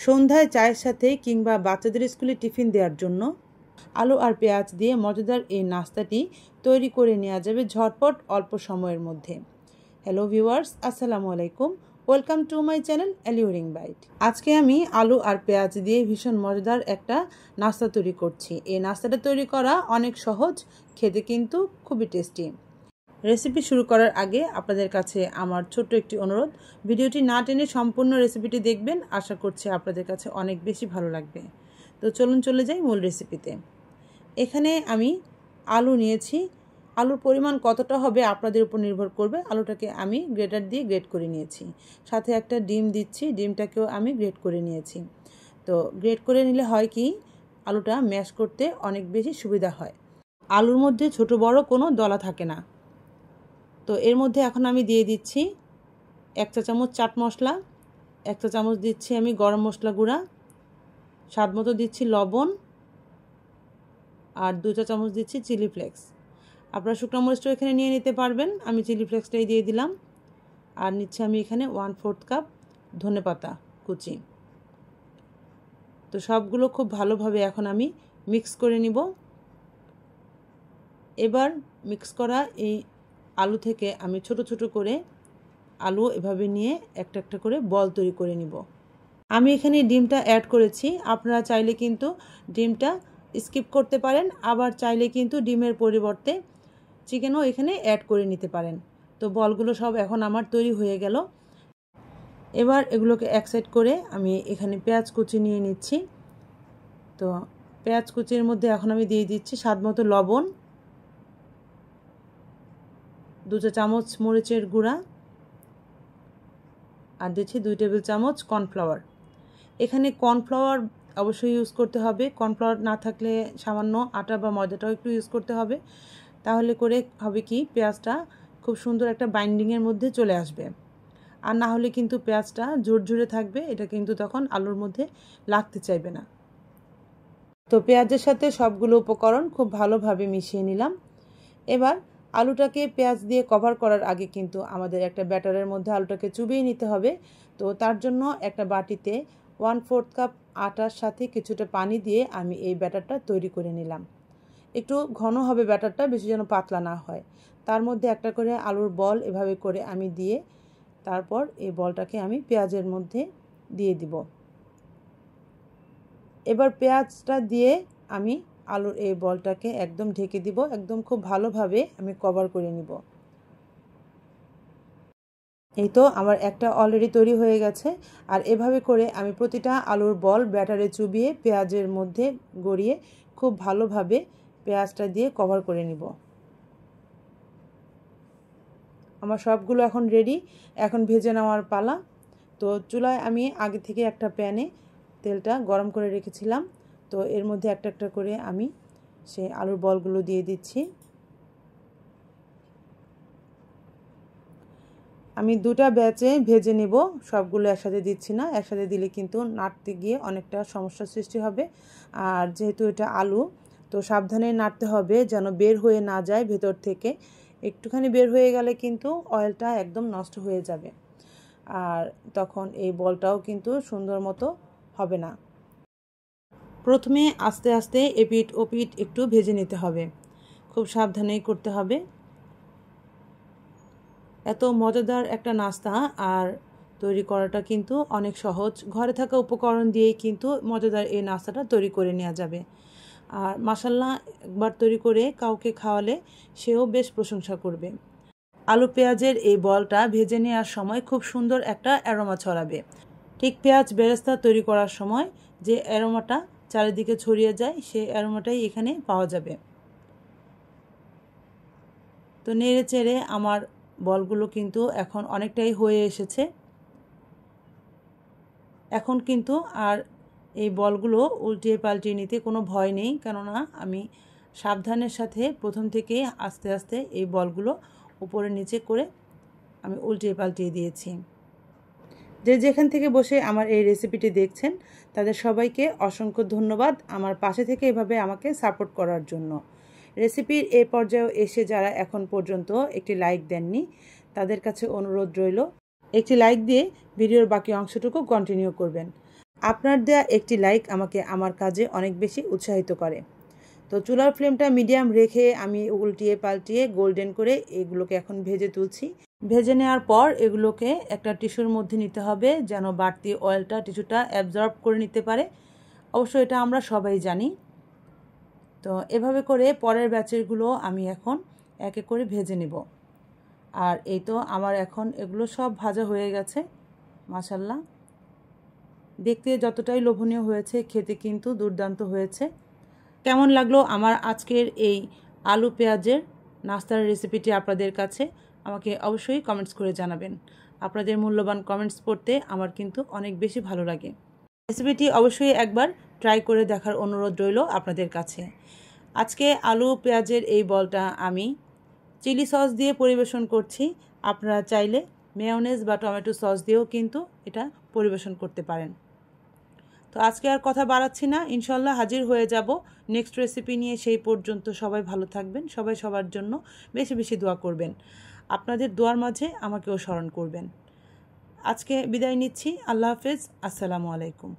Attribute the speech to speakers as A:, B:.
A: সন্ধ্যায় চায়ের সাথে কিংবা বাচ্চাদের স্কুলে টিফিন দেওয়ার জন্য আলু আর পেঁয়াজ দিয়ে মজাদার এই নাস্তাটি তৈরি করে নেওয়া যাবে ঝটপট অল্প সময়ের মধ্যে। হ্যালো ভিউয়ার্স, আসসালামু আলাইকুম। Welcome to my channel alluring byte. আজকে আমি আলু আর পেঁয়াজ দিয়ে ভীষণ মজাদার একটা নাস্তা তৈরি করছি। এই নাস্তাটা তৈরি করা অনেক সহজ, খেতে কিন্তু খুবই টেস্টি। রেসিপি শুরু করার আগে আপনাদের কাছে আমার ছোট্ট একটি অনুরোধ, ভিডিওটি না টেনে সম্পূর্ণ রেসিপিটি দেখবেন। আশা করছি আপনাদের কাছে অনেক বেশি ভালো লাগবে। তো চলুন চলে যাই মূল রেসিপিতে। এখানে আমি আলু নিয়েছি। আলুর পরিমাণ কতটা হবে আপনাদের উপর নির্ভর করবে। আলুটাকে আমি গ্রেটার দিয়ে গ্রেট করে নিয়েছি। সাথে একটা ডিম দিচ্ছি, ডিমটাকেও আমি গ্রেট করে নিয়েছি। তো গ্রেট করে নিলে হয় কি, আলুটা ম্যাশ করতে অনেক বেশি সুবিধা হয়। আলুর মধ্যে ছোট বড় কোনো দলা থাকে না। তো এর মধ্যে এখন আমি দিয়ে দিচ্ছি 1 চা চামচ চাট মশলা, 1 চা চামচ দিচ্ছি আমি গরম মশলা গুঁড়া, স্বাদ মতো দিচ্ছি লবণ, আর 2 চা চামচ দিচ্ছি চিলি ফ্লেক্স। আপনারা শুকনো মরিচটা এখানে নিয়ে নিতে পারবেন, আমি চিলি ফ্লেক্সটাই দিয়ে দিলাম। আর নিচ্ছি আমি এখানে 1/4 কাপ ধনেপাতা কুচি। তো সবগুলো খুব ভালোভাবে এখন আমি মিক্স করে নিব। এবার মিক্স করা এই আলু থেকে আমি ছোট ছোট করে আলু এভাবে নিয়ে একটা একটা করে বল তৈরি করে নিব। আমি এখানে ডিমটা অ্যাড করেছি, আপনারা চাইলে কিন্তু ডিমটা স্কিপ করতে পারেন, আবার চাইলে কিন্তু ডিমের পরিবর্তে চিকেনও এখানে অ্যাড করে নিতে পারেন। তো বলগুলো সব এখন আমার তৈরি হয়ে গেল। এবার এগুলোকে এক সাইড করে আমি এখানে পেঁয়াজ কুচি নিয়ে নিচ্ছি। তো পেঁয়াজ কুচির মধ্যে এখন আমি দিয়ে দিচ্ছি স্বাদ মতো লবণ, 2 চা চামচ মরিচের গুঁড়া, আর দিচ্ছি 2 টেবিল চামচ কর্নফ্লাওয়ার। এখানে কর্নফ্লাওয়ার অবশ্যই ইউজ করতে হবে। কর্নফ্লাওয়ার না থাকলে সামান্য আটা বা ময়দাটাও একটু ইউজ করতে হবে। তাহলে করে হবে কি, পেঁয়াজটা খুব সুন্দর একটা বাইন্ডিংয়ের মধ্যে চলে আসবে। আর না হলে কিন্তু পেঁয়াজটা ঝুরঝুরে থাকবে, এটা কিন্তু তখন আলুর মধ্যে লাগতে চাইবে না। তো পেঁয়াজের সাথে সবগুলো উপকরণ খুব ভালোভাবে মিশিয়ে নিলাম। এবার আলুটাকে পেঁয়াজ দিয়ে কভার করার আগে কিন্তু আমাদের একটা ব্যাটারের মধ্যে আলুটাকে চুবিয়ে নিতে হবে। তো তার জন্য একটা বাটিতে 1/4 কাপ আটার সাথে কিছুটা পানি দিয়ে আমি এই ব্যাটারটা তৈরি করে নিলাম। একটু ঘন হবে ব্যাটারটা, বেশি যেন পাতলা না হয়। তার মধ্যে একটা করে আলুর বল এভাবে করে আমি দিয়ে তারপর এই বলটাকে আমি পেঁয়াজের মধ্যে দিয়ে দিব। এবার পেঁয়াজটা দিয়ে আমি আলুর এই বলটাকে একদম ঢেকে দিব, একদম খুব ভালোভাবে আমি কভার করে নিব। এই তো আমার একটা অলরেডি তৈরি হয়ে গেছে। আর এভাবে করে আমি প্রতিটা আলুর বল ব্যাটারে চুবিয়ে পেঁয়াজের মধ্যে গড়িয়ে খুব ভালোভাবে পেঁয়াজটা দিয়ে কভার করে নিব। আমার সবগুলো এখন রেডি, এখন ভেজে নেওয়ার পালা। তো চুলায় আমি আগে থেকে একটা প্যানে তেলটা গরম করে রেখেছিলাম। তো এর মধ্যে একটা একটা করে আমি সেই আলুর বলগুলো দিয়ে দিচ্ছি। আমি দুটা ব্যাচে ভেজে নেব, সবগুলো একসাথে দিচ্ছি না। একসাথে দিলে কিন্তু নাড়তে গিয়ে অনেকটা সমস্যার সৃষ্টি হবে। আর যেহেতু এটা আলু, তো সাবধানে নাড়তে হবে যেন বের হয়ে না যায় ভেতর থেকে। একটুখানি বের হয়ে গেলে কিন্তু অয়েলটা একদম নষ্ট হয়ে যাবে, আর তখন এই বলটাও কিন্তু সুন্দর মতো হবে না। প্রথমে আস্তে আস্তে এপিট ওপিট একটু ভেজে নিতে হবে, খুব সাবধানেই করতে হবে। এত মজাদার একটা নাস্তা আর তৈরি করাটা কিন্তু অনেক সহজ। ঘরে থাকা উপকরণ দিয়েই কিন্তু মজাদার এই নাস্তাটা তৈরি করে নেওয়া যাবে। আর মাশাআল্লাহ, একবার তৈরি করে কাউকে খাওয়ালে সেও বেশ প্রশংসা করবে। আলু পেঁয়াজের এই বলটা ভেজে নেওয়ার সময় খুব সুন্দর একটা অ্যারোমা ছড়াবে। ঠিক পেঁয়াজ বেরেস্তা তৈরি করার সময় যে অ্যারোমাটা চারিদিকে ছড়িয়ে যায়, সেই অ্যারোমাটাই এখানে পাওয়া যাবে। তো নেড়ে চেড়ে আমার বলগুলো কিন্তু এখন অনেকটাই হয়ে এসেছে। এখন কিন্তু আর এই বলগুলো উল্টিয়ে পাল্টিয়ে নিতে কোনো ভয় নেই, কেননা আমি সাবধানের সাথে প্রথম থেকে আস্তে আস্তে এই বলগুলো উপরে নিচে করে আমি উল্টিয়ে পাল্টিয়ে দিয়েছি। যে যেখান থেকে বসে আমার এই রেসিপিটি দেখছেন তাদের সবাইকে অসংখ্য ধন্যবাদ আমার পাশে থেকে এভাবে আমাকে সাপোর্ট করার জন্য। রেসিপির এই পর্যায়ে এসে যারা এখন পর্যন্ত একটি লাইক দেননি, তাদের কাছে অনুরোধ রইল একটি লাইক দিয়ে ভিডিওর বাকি অংশটুকু কন্টিনিউ করবেন। আপনার দেয়া একটি লাইক আমাকে আমার কাজে অনেক বেশি উৎসাহিত করে। তো চুলার ফ্লেমটা মিডিয়াম রেখে আমি উল্টিয়ে পাল্টিয়ে গোল্ডেন করে এগুলোকে এখন ভেজে তুলছি। ভেজে নেওয়ার পর এগুলোকে একটা টিস্যুর মধ্যে নিতে হবে যেন বাড়তি অয়েলটা টিস্যুটা অ্যাবজর্ব করে নিতে পারে। অবশ্য এটা আমরা সবাই জানি। তো এভাবে করে পরের ব্যাচেরগুলো আমি এখন এক এক করে ভেজে নেব। আর এই তো আমার এখন এগুলো সব ভাজা হয়ে গেছে। মাশাআল্লাহ, দেখতে যতটাই লোভনীয় হয়েছে খেতে কিন্তু দুর্দান্ত হয়েছে। কেমন লাগলো আমার আজকের এই আলু পেঁয়াজের নাস্তার রেসিপিটি আপনাদের কাছে? আমাকে অবশ্যই কমেন্টস করে জানাবেন। আপনাদের মূল্যবান কমেন্টস পড়তে আমার কিন্তু অনেক বেশি ভালো লাগে। রেসিপিটি অবশ্যই একবার ট্রাই করে দেখার অনুরোধ রইল আপনাদের কাছে। আজকে আলু পেঁয়াজের এই বলটা আমি চিলি সস দিয়ে পরিবেশন করছি। আপনারা চাইলে মেয়োনেজ বা টমেটো সস দিয়েও কিন্তু এটা পরিবেশন করতে পারেন। তো আজকে আর কথা বাড়াচ্ছি না, ইনশাল্লাহ হাজির হয়ে যাব নেক্সট রেসিপি নিয়ে। সেই পর্যন্ত সবাই ভালো থাকবেন, সবাই সবার জন্য বেশি বেশি দোয়া করবেন। আপনাদের দোয়ার মাঝে আমাকেও স্মরণ করবেন। আজকে বিদায় নিচ্ছি। আল্লাহ হাফেজ। আসসালামু আলাইকুম।